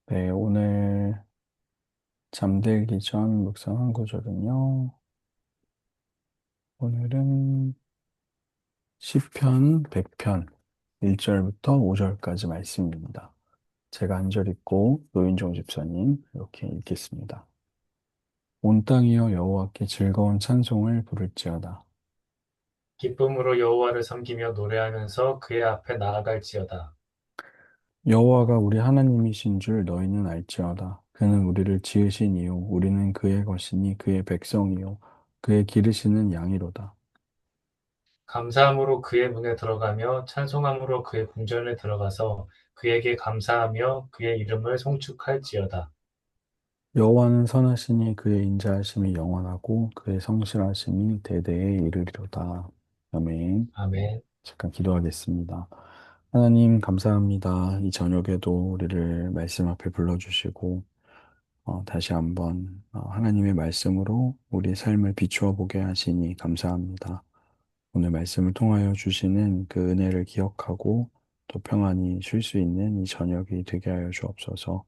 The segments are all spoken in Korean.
네, 오늘 잠들기 전 묵상한 구절은요. 오늘은 시편 100편 1절부터 5절까지 말씀입니다. 제가 한 절 읽고 노윤종 집사님 이렇게 읽겠습니다. 온 땅이여 여호와께 즐거운 찬송을 부를지어다. 기쁨으로 여호와를 섬기며 노래하면서 그의 앞에 나아갈지어다. 여호와가 우리 하나님이신 줄 너희는 알지어다. 그는 우리를 지으신 이요 우리는 그의 것이니 그의 백성이요 그의 기르시는 양이로다. 감사함으로 그의 문에 들어가며 찬송함으로 그의 궁전에 들어가서 그에게 감사하며 그의 이름을 송축할지어다. 여호와는 선하시니 그의 인자하심이 영원하고 그의 성실하심이 대대에 이르리로다. 아멘. 아멘. 잠깐 기도하겠습니다. 하나님 감사합니다. 이 저녁에도 우리를 말씀 앞에 불러주시고 다시 한번 하나님의 말씀으로 우리의 삶을 비추어 보게 하시니 감사합니다. 오늘 말씀을 통하여 주시는 그 은혜를 기억하고 또 평안히 쉴 수 있는 이 저녁이 되게 하여 주옵소서.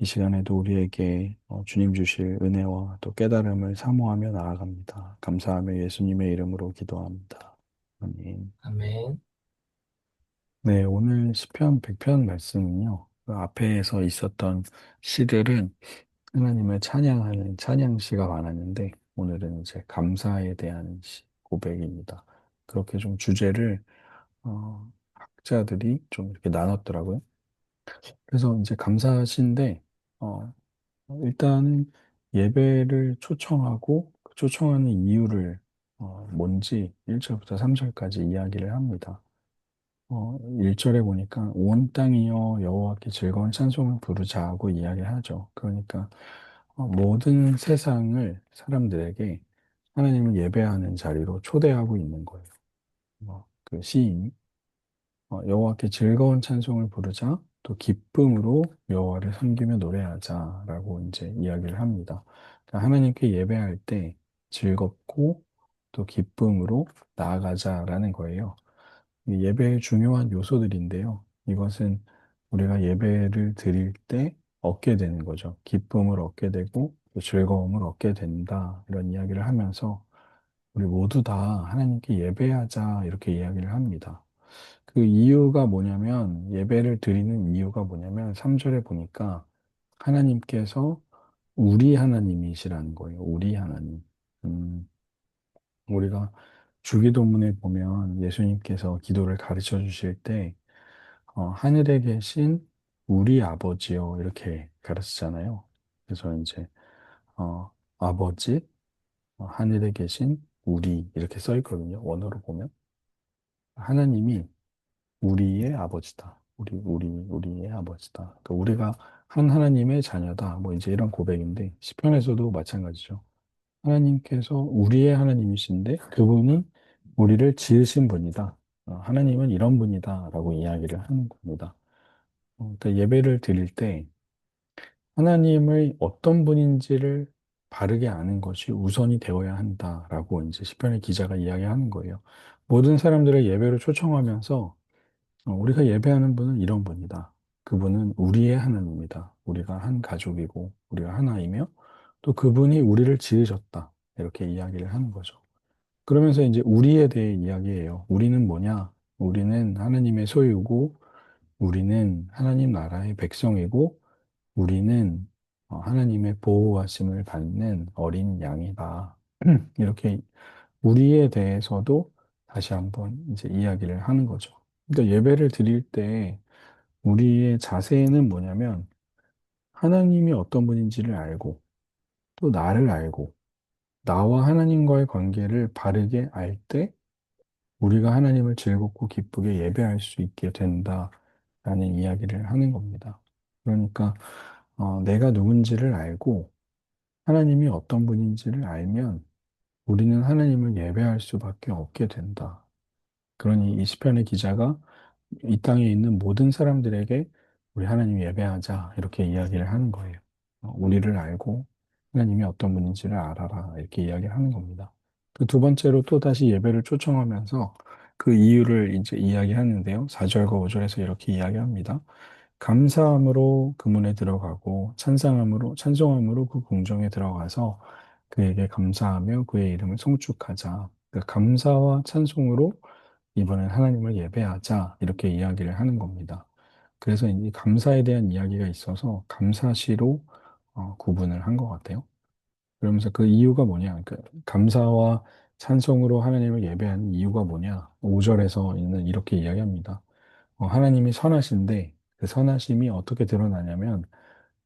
이 시간에도 우리에게 주님 주실 은혜와 또 깨달음을 사모하며 나아갑니다. 감사하며 예수님의 이름으로 기도합니다. 아멘. 아멘. 네, 오늘 시편 100편 말씀은요. 그 앞에서 있었던 시들은 하나님을 찬양하는 찬양시가 많았는데 오늘은 이제 감사에 대한 시, 고백입니다. 그렇게 좀 주제를 학자들이 좀 이렇게 나눴더라고요. 그래서 이제 감사신데 일단은 예배를 초청하고 그 초청하는 이유를 뭔지 1절부터 3절까지 이야기를 합니다. 1절에 보니까 온 땅이여 여호와께 즐거운 찬송을 부르자 하고 이야기하죠. 그러니까 모든 세상을 사람들에게 하나님을 예배하는 자리로 초대하고 있는 거예요. 그 시인이 여호와께 즐거운 찬송을 부르자 또 기쁨으로 여호와를 섬기며 노래하자라고 이제 이야기를 합니다. 그러니까 하나님께 예배할 때 즐겁고 또 기쁨으로 나아가자라는 거예요. 이 예배의 중요한 요소들인데요. 이것은 우리가 예배를 드릴 때 얻게 되는 거죠. 기쁨을 얻게 되고 또 즐거움을 얻게 된다. 이런 이야기를 하면서 우리 모두 다 하나님께 예배하자 이렇게 이야기를 합니다. 그 이유가 뭐냐면, 예배를 드리는 이유가 뭐냐면, 3절에 보니까 하나님께서 우리 하나님이시라는 거예요. 우리 하나님. 음, 우리가 주기도문에 보면 예수님께서 기도를 가르쳐 주실 때, 하늘에 계신 우리 아버지요. 이렇게 가르치잖아요. 그래서 이제, 아버지, 하늘에 계신 우리, 이렇게 써 있거든요. 원어로 보면. 하나님이 우리의 아버지다. 우리의 아버지다. 그러니까 우리가 한 하나님의 자녀다. 뭐 이제 이런 고백인데, 시편에서도 마찬가지죠. 하나님께서 우리의 하나님이신데, 그분이 우리를 지으신 분이다. 하나님은 이런 분이다. 라고 이야기를 하는 겁니다. 그러니까 예배를 드릴 때, 하나님의 어떤 분인지를 바르게 아는 것이 우선이 되어야 한다라고 이제 시편의 기자가 이야기하는 거예요. 모든 사람들을 예배로 초청하면서 우리가 예배하는 분은 이런 분이다. 그분은 우리의 하나님이다. 우리가 한 가족이고, 우리가 하나이며, 또 그분이 우리를 지으셨다. 이렇게 이야기를 하는 거죠. 그러면서 이제 우리에 대해 이야기해요. 우리는 뭐냐? 우리는 하나님의 소유고, 우리는 하나님 나라의 백성이고, 우리는 하나님의 보호하심을 받는 어린 양이다. 이렇게 우리에 대해서도 다시 한번 이제 이야기를 하는 거죠. 그러니까 예배를 드릴 때 우리의 자세는 뭐냐면 하나님이 어떤 분인지를 알고 또 나를 알고 나와 하나님과의 관계를 바르게 알 때 우리가 하나님을 즐겁고 기쁘게 예배할 수 있게 된다라는 이야기를 하는 겁니다. 그러니까 내가 누군지를 알고 하나님이 어떤 분인지를 알면 우리는 하나님을 예배할 수밖에 없게 된다. 그러니 이 시편의 기자가 이 땅에 있는 모든 사람들에게 우리 하나님 예배하자 이렇게 이야기를 하는 거예요. 우리를 알고 하나님이 어떤 분인지를 알아라 이렇게 이야기를 하는 겁니다. 그 두 번째로 또 다시 예배를 초청하면서 그 이유를 이제 이야기하는데요. 4절과 5절에서 이렇게 이야기합니다. 감사함으로 그 문에 들어가고 찬송함으로 그 궁정에 들어가서 그에게 감사하며 그의 이름을 송축하자. 그 감사와 찬송으로 이번엔 하나님을 예배하자. 이렇게 이야기를 하는 겁니다. 그래서 이 감사에 대한 이야기가 있어서 감사시로 구분을 한 것 같아요. 그러면서 그 이유가 뭐냐? 그 감사와 찬송으로 하나님을 예배하는 이유가 뭐냐? 5절에서 있는 이렇게 이야기합니다. 하나님이 선하신데 그 선하심이 어떻게 드러나냐면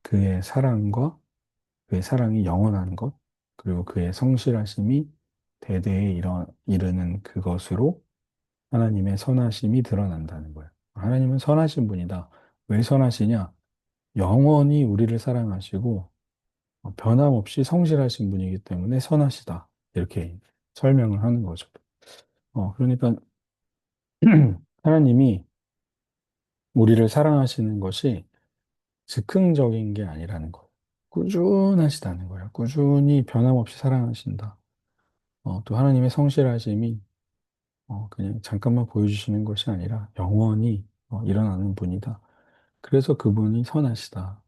그의 사랑과 그의 사랑이 영원한 것, 그리고 그의 성실하심이 대대에 이르는 그것으로 하나님의 선하심이 드러난다는 거예요. 하나님은 선하신 분이다. 왜 선하시냐? 영원히 우리를 사랑하시고 변함없이 성실하신 분이기 때문에 선하시다. 이렇게 설명을 하는 거죠. 그러니까 하나님이 우리를 사랑하시는 것이 즉흥적인 게 아니라는 거예요. 꾸준하시다는 거예요. 꾸준히 변함없이 사랑하신다. 또 하나님의 성실하심이 그냥 잠깐만 보여주시는 것이 아니라 영원히 일어나는 분이다. 그래서 그분이 선하시다.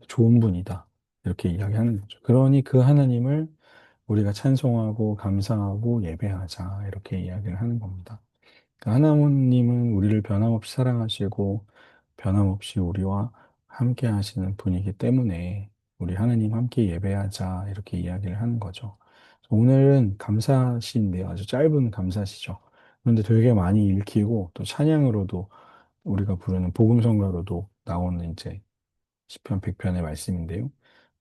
좋은 분이다. 이렇게 이야기하는 거죠. 그러니 그 하나님을 우리가 찬송하고 감사하고 예배하자. 이렇게 이야기를 하는 겁니다. 그러니까 하나님은 우리를 변함없이 사랑하시고 변함없이 우리와 함께 하시는 분이기 때문에 우리 하나님 함께 예배하자 이렇게 이야기를 하는 거죠. 오늘은 감사시인데요. 아주 짧은 감사시죠. 그런데 되게 많이 읽히고 또 찬양으로도 우리가 부르는 복음성가로도 나오는 이제 시편 100편의 말씀인데요.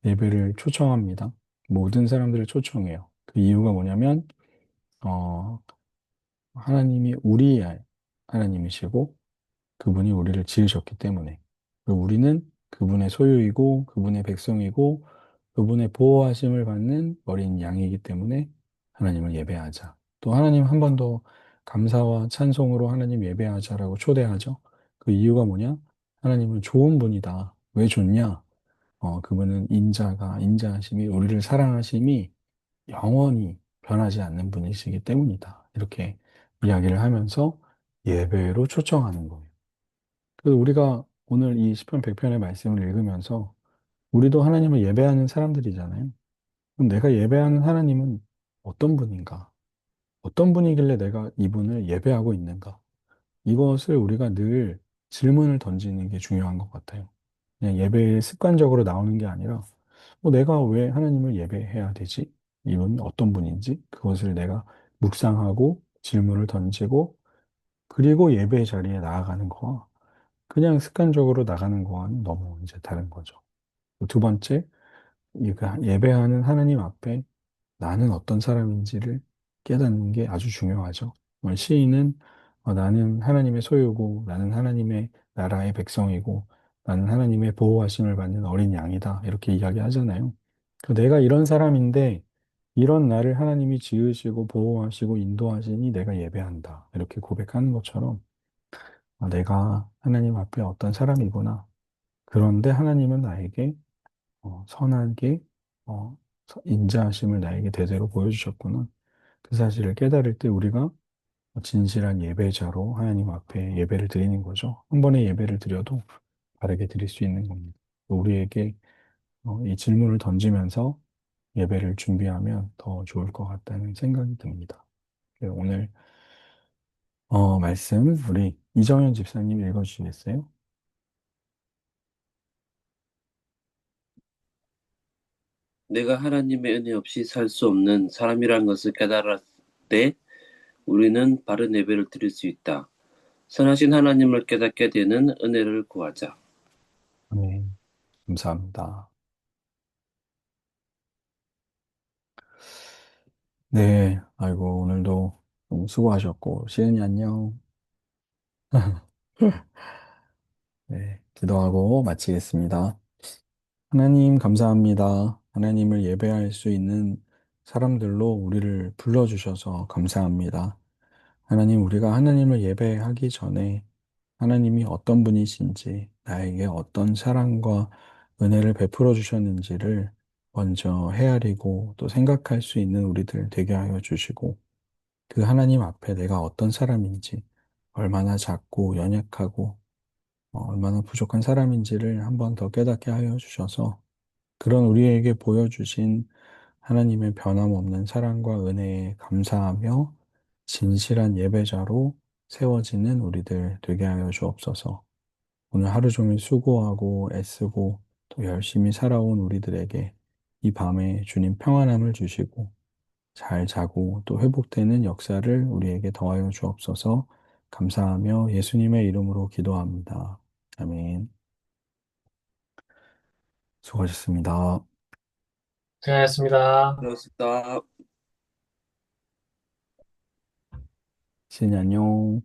예배를 초청합니다. 모든 사람들을 초청해요. 그 이유가 뭐냐면 어, 하나님이 우리의 하나님이시고 그분이 우리를 지으셨기 때문에 그리고 우리는 그분의 소유이고 그분의 백성이고 그분의 보호하심을 받는 어린 양이기 때문에 하나님을 예배하자. 또 하나님 한 번 더 감사와 찬송으로 하나님 예배하자라고 초대하죠. 그 이유가 뭐냐? 하나님은 좋은 분이다. 왜 좋냐? 그분은 인자하심이 우리를 사랑하심이 영원히 변하지 않는 분이시기 때문이다. 이렇게 이야기를 하면서 예배로 초청하는 거예요. 그래서 우리가 오늘 이 시편 100편의 말씀을 읽으면서 우리도 하나님을 예배하는 사람들이잖아요. 그럼 내가 예배하는 하나님은 어떤 분인가? 어떤 분이길래 내가 이분을 예배하고 있는가? 이것을 우리가 늘 질문을 던지는 게 중요한 것 같아요. 그냥 예배에 습관적으로 나오는 게 아니라 내가 왜 하나님을 예배해야 되지? 이분이 어떤 분인지 그것을 내가 묵상하고 질문을 던지고 그리고 예배 자리에 나아가는 거와 그냥 습관적으로 나가는 거와는 너무 이제 다른 거죠. 두 번째, 예배하는 하나님 앞에 나는 어떤 사람인지를 깨닫는 게 아주 중요하죠. 시인은 나는 하나님의 소유고 나는 하나님의 나라의 백성이고 나는 하나님의 보호하심을 받는 어린 양이다. 이렇게 이야기하잖아요. 내가 이런 사람인데 이런 나를 하나님이 지으시고 보호하시고 인도하시니 내가 예배한다. 이렇게 고백하는 것처럼 내가 하나님 앞에 어떤 사람이구나. 그런데 하나님은 나에게 선하게 인자하심을 나에게 대대로 보여주셨구나. 그 사실을 깨달을 때 우리가 진실한 예배자로 하나님 앞에 예배를 드리는 거죠. 한 번의 예배를 드려도 바르게 드릴 수 있는 겁니다. 우리에게 이 질문을 던지면서 예배를 준비하면 더 좋을 것 같다는 생각이 듭니다. 오늘 말씀 우리 이정현 집사님 읽어주시겠어요? 내가 하나님의 은혜 없이 살 수 없는 사람이라는 것을 깨달을 때 우리는 바른 예배를 드릴 수 있다. 선하신 하나님을 깨닫게 되는 은혜를 구하자. 네, 감사합니다. 네, 아이고, 오늘도 너무 수고하셨고, 시은이 안녕. 네, 기도하고 마치겠습니다. 하나님, 감사합니다. 하나님을 예배할 수 있는 사람들로 우리를 불러주셔서 감사합니다. 하나님, 우리가 하나님을 예배하기 전에 하나님이 어떤 분이신지, 나에게 어떤 사랑과 은혜를 베풀어 주셨는지를 먼저 헤아리고 또 생각할 수 있는 우리들 되게 하여 주시고, 그 하나님 앞에 내가 어떤 사람인지, 얼마나 작고 연약하고 얼마나 부족한 사람인지를 한번 더 깨닫게 하여 주셔서 그런 우리에게 보여주신 하나님의 변함없는 사랑과 은혜에 감사하며 진실한 예배자로 세워지는 우리들 되게 하여 주옵소서. 오늘 하루 종일 수고하고 애쓰고 또 열심히 살아온 우리들에게 이 밤에 주님 평안함을 주시고 잘 자고 또 회복되는 역사를 우리에게 더하여 주옵소서. 감사하며 예수님의 이름으로 기도합니다. 아멘. 수고하셨습니다. 고생하셨습니다. 그렇습니다. 신이 안녕.